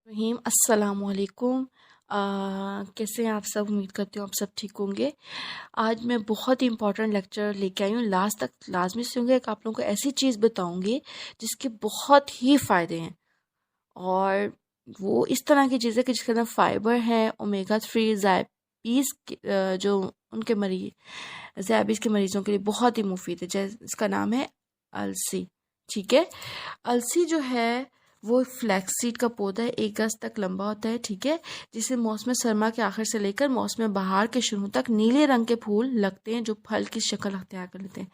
रहीम अस्सलाम वालेकुम। कैसे हैं आप सब? उम्मीद करती हूँ आप सब ठीक होंगे। आज मैं बहुत ही इंपॉर्टेंट लेक्चर लेके आई हूँ। लास्ट तक लाजमी सुनिएगा कि आप लोगों को ऐसी चीज़ बताऊँगी जिसके बहुत ही फ़ायदे हैं, और वो इस तरह की चीज़ें कि जिसके अंदर फाइबर है, ओमेगा 3 ज़ायबीज़ जो उनके मरीज ज़ायबीज़ के मरीज़ों के लिए बहुत ही मुफीद है। जैसे इसका नाम है अलसी। ठीक है, अलसी जो है वो फ्लैक्स सीड का पौधा है, 1 गज तक लंबा होता है। ठीक है, जिसे मौसम सरमा के आखिर से लेकर मौसम बहार के शुरू तक नीले रंग के फूल लगते हैं जो फल की शक्ल अख्तियार कर लेते हैं।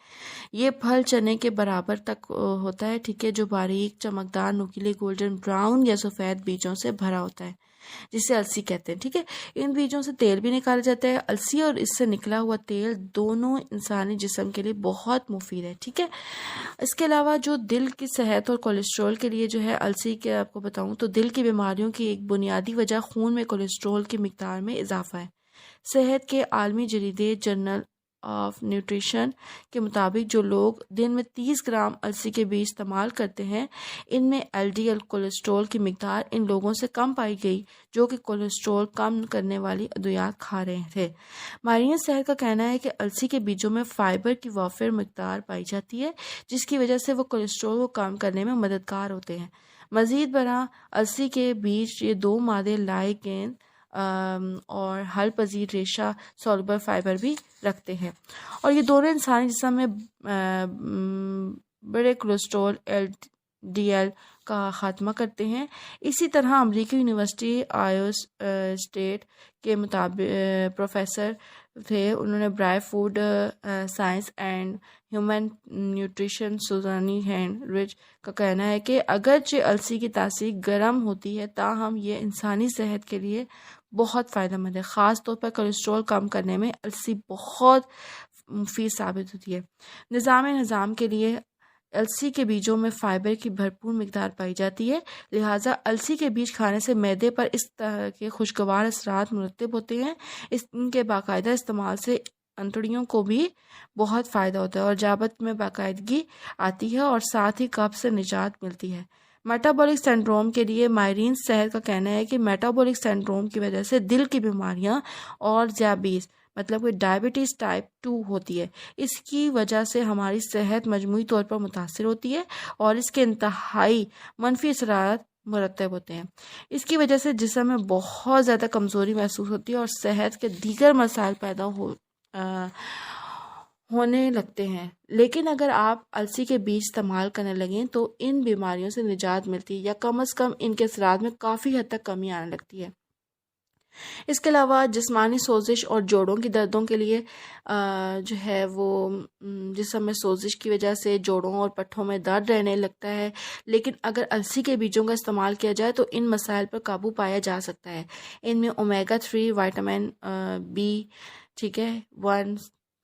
ये फल चने के बराबर तक होता है। ठीक है, जो बारीक चमकदार नुकीले गोल्डन ब्राउन या सफ़ेद बीजों से भरा होता है, जिसे अलसी कहते हैं। ठीक है, इन बीजों से तेल भी निकाला जाता है। अलसी और इससे निकला हुआ तेल दोनों इंसानी जिस्म के लिए बहुत मुफीद है। ठीक है, इसके अलावा जो दिल की सेहत और कोलेस्ट्रॉल के लिए जो है अलसी के आपको बताऊं तो दिल की बीमारियों की एक बुनियादी वजह खून में कोलेस्ट्रॉल की मिकदार में इजाफा है। सेहत के आलमी जरीदे जर्नल ऑफ न्यूट्रिशन के मुताबिक जो लोग दिन में 30 ग्राम अलसी के बीज इस्तेमाल करते हैं, इनमें एलडीएल कोलेस्ट्रॉल की मिकदार इन लोगों से कम पाई गई जो कि कोलेस्ट्रॉल कम करने वाली अद्वियात खा रहे थे। माहिरीन सेहत का कहना है कि अलसी के बीजों में फाइबर की वाफिर मिकदार पाई जाती है, जिसकी वजह से वो कोलेस्ट्रॉल को कम करने में मददगार होते हैं। मज़ीद बरआं अलसी के बीज ये दो मादे लाइकेन और हल पजीर रेशा सॉल्युबल फाइबर भी रखते हैं, और ये दोनों इंसानी जिस्म में बड़े कोलेस्ट्रॉल एलडीएल का ख़ात्मा करते हैं। इसी तरह अमेरिकी यूनिवर्सिटी आयो स्टेट के मुताबिक प्रोफेसर थे, उन्होंने ब्राय food science and human nutrition Susanne Heinrich का कहना है कि अगरचे अलसी की तासीर गर्म होती है, ताहम ये इंसानी सेहत के लिए बहुत फ़ायदेमंद है। ख़ास तौर पर कोलेस्ट्रॉल कम करने में अलसी बहुत मुफीद साबित होती है। निज़ाम के लिए अलसी के बीजों में फाइबर की भरपूर मिकदार पाई जाती है, लिहाजा अलसी के बीज खाने से मैदे पर इस तरह के खुशगवार असरात मुरतब होते हैं। इनके बाकायदा इस्तेमाल से अंतड़ियों को भी बहुत फ़ायदा होता है और जाबत में बाकायदगी आती है और साथ ही कब्ज़ से निजात मिलती है। मेटाबॉलिक सिंड्रोम के लिए माहिरीन सेहत का कहना है कि मेटाबॉलिक सिंड्रोम की वजह से दिल की बीमारियां और ज़ायबीज़ मतलब कि डायबिटीज़ टाइप 2 होती है। इसकी वजह से हमारी सेहत मजमूई तौर पर मुतासर होती है और इसके इंतहाई मनफी असरात मुरतब होते हैं। इसकी वजह से जिस्म में बहुत ज़्यादा कमज़ोरी महसूस होती है और सेहत के दीगर मसाइल पैदा होने लगते हैं। लेकिन अगर आप अलसी के बीज इस्तेमाल करने लगें तो इन बीमारियों से निजात मिलती है, या कम से कम इनके असरात में काफ़ी हद तक कमी आने लगती है। इसके अलावा जिस्मानी सोजिश और जोड़ों की दर्दों के लिए जो है वो जिस्म में सोजिश की वजह से जोड़ों और पट्ठों में दर्द रहने लगता है, लेकिन अगर अलसी के बीजों का इस्तेमाल किया जाए तो इन मसाइल पर काबू पाया जा सकता है। इनमें ओमेगा 3 विटामिन बी, ठीक है, 1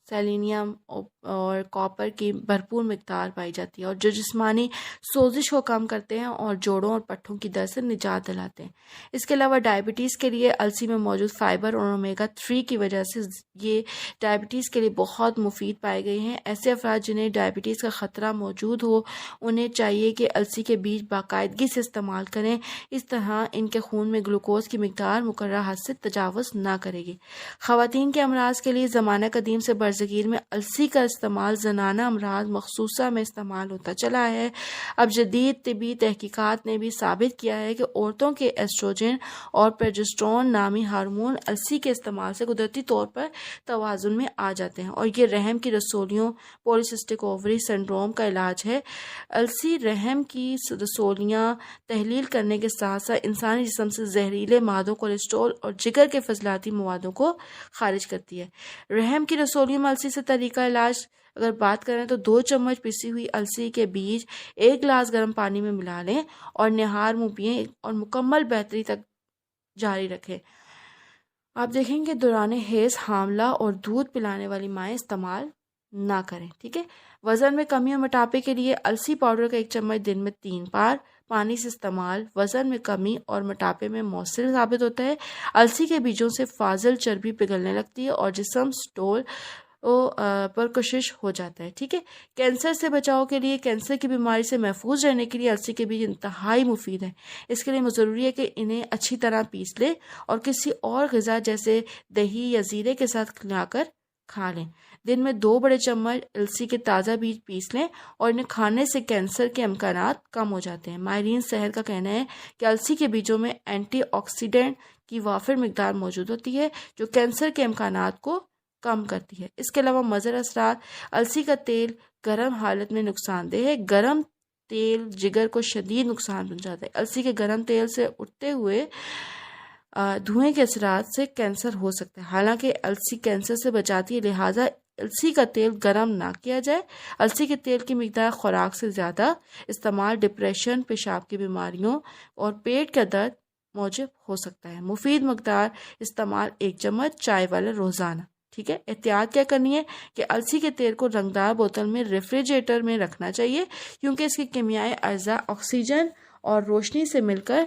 सेलेनियम और कॉपर की भरपूर मिकदार पाई जाती है, और जो जिस्मानी सोजिश को कम करते हैं और जोड़ों और पट्ठों की दर्द से निजात दिलाते हैं। इसके अलावा डायबिटीज़ के लिए अलसी में मौजूद फाइबर और ओमेगा 3 की वजह से ये डायबिटीज़ के लिए बहुत मुफीद पाए गए हैं। ऐसे अफराद जिन्हें डायबिटीज़ का ख़तरा मौजूद हो, उन्हें चाहिए कि अलसी के बीज बाकायदगी से इस्तेमाल करें। इस तरह इनके खून में ग्लूकोज की मिकदार मुकर्रर हद से तजावज़ ना करेगी। ख़वातीन के अमराज के लिए ज़माना कदीम से बरज़गीर में अलसी का इस्तेमाल ज़नाना अमराज मखसूसा में इस्तेमाल होता चला है। अब जदीद तिबी तहकीकात ने भी साबित किया है कि औरतों के एस्ट्रोजन और प्रोजेस्टेरोन नामी हार्मोन अलसी के इस्तेमाल से कुदरती तौर पर तवाज़ुन में आ जाते हैं, और ये रहम की रसोलियों पॉलीसिस्टिक ओवरी सिंड्रोम का इलाज है। अलसी रहम की रसोलियाँ तहलील करने के साथ साथ इंसानी जिस्म से जहरीले मादों, कोलेस्ट्रॉल और जिगर के फजलाती मवादों को खारिज करती है। रहम की रसोलियों में अलसी से तरीका इलाज अगर बात करें तो 2 चम्मच पिसी हुई अलसी के बीज 1 गिलास गर्म पानी में मिला लें और निहार मुँह पिएं और मुकम्मल बेहतरी तक जारी रखें। आप देखेंगे दौरान हैज़ हामला और दूध पिलाने वाली माएँ इस्तेमाल ना करें। ठीक है, वज़न में कमी और मोटापे के लिए अलसी पाउडर का 1 चम्मच दिन में 3 बार पानी से इस्तेमाल वज़न में कमी और मोटापे में मौसर साबित होता है। अलसी के बीजों से फाजिल चर्बी पिघलने लगती है और जिस्म स्टोल وہ پرکشش ہو جاتا ہے. ٹھیک ہے. کینسر سے بچاؤ کے لیے، کینسر کی بیماری سے محفوظ رہنے کے لیے السی کے بیج انتہائی مفید ہیں. اس کے لیے ضروری ہے کہ انہیں اچھی طرح پیس لیں اور کسی اور غذا جیسے دہی یا زیرے کے ساتھ ملا کر کھا لیں. دن میں 2 بڑے چمچ السی کے تازہ بیج پیس لیں اور انہیں کھانے سے کینسر کے امکانات کم ہو جاتے ہیں. ماہرین صحت کا کہنا ہے کہ السی کے بیجوں میں اینٹی آکسیڈنٹ کی وافر مقدار موجود ہوتی ہے جو کینسر کے امکانات کو کم کرتی ہے. اس کے علاوہ مضر اثرات: السی کا تیل گرم حالت میں نقصان دہ ہے. گرم تیل جگر کو شدید نقصان پہنچاتا ہے. السی کے گرم تیل سے اٹھتے ہوئے دھوئیں کے اثرات سے کینسر ہو سکتا ہے. حالانکہ السی کینسر سے بچاتی ہے، لہٰذا السی کا تیل گرم نہ کیا جائے. السی کے تیل کی مقدار خوراک سے زیادہ استعمال ڈپریشن، پیشاب کی بیماریوں اور پیٹ کا درد موجب ہو سکتا ہے. مفید مقدار استعمال 1 چمچ چائے والا روزانہ. ٹھیک ہے. احتیاط کیا کرنی ہے کہ السی کے تیل کو رنگدار بوتل میں ریفریجریٹر میں رکھنا چاہیے، کیونکہ اس کے کیمیائی اجزاء آکسیجن اور روشنی سے مل کر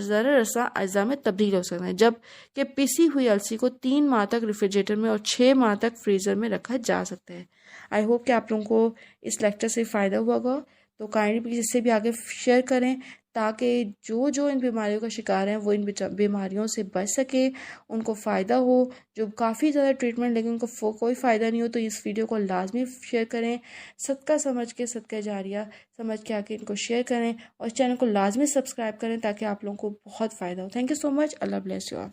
ضرر رساں اجزاء میں تبدیل ہو سکتے ہیں. جب کہ پیسی ہوئی السی کو 3 ماہ تک ریفریجریٹر میں اور 6 ماہ تک فریزر میں رکھا جا سکتا ہے. آئی ہوپ کہ آپ لوگوں کو اس لیکچر سے فائدہ ہوا ہوگا. تو کائنڈلی پلیز اس سے بھی آگے شیئر کریں تاکہ جو ان بیماریوں کا شکار ہیں وہ ان بیماریوں سے بچ سکیں، ان کو فائدہ ہو. جو کافی زیادہ ٹریٹمنٹ لیکن ان کو کوئی فائدہ نہیں ہو تو اس ویڈیو کو لازمی شیئر کریں. صدقہ سمجھ کے، صدقہ جاریہ سمجھ کے ان کو شیئر کریں اور چینل کو لازمی سبسکرائب کریں تاکہ آپ لوگوں کو بہت فائدہ ہو. Thank you so much. اللہ بلیس یو.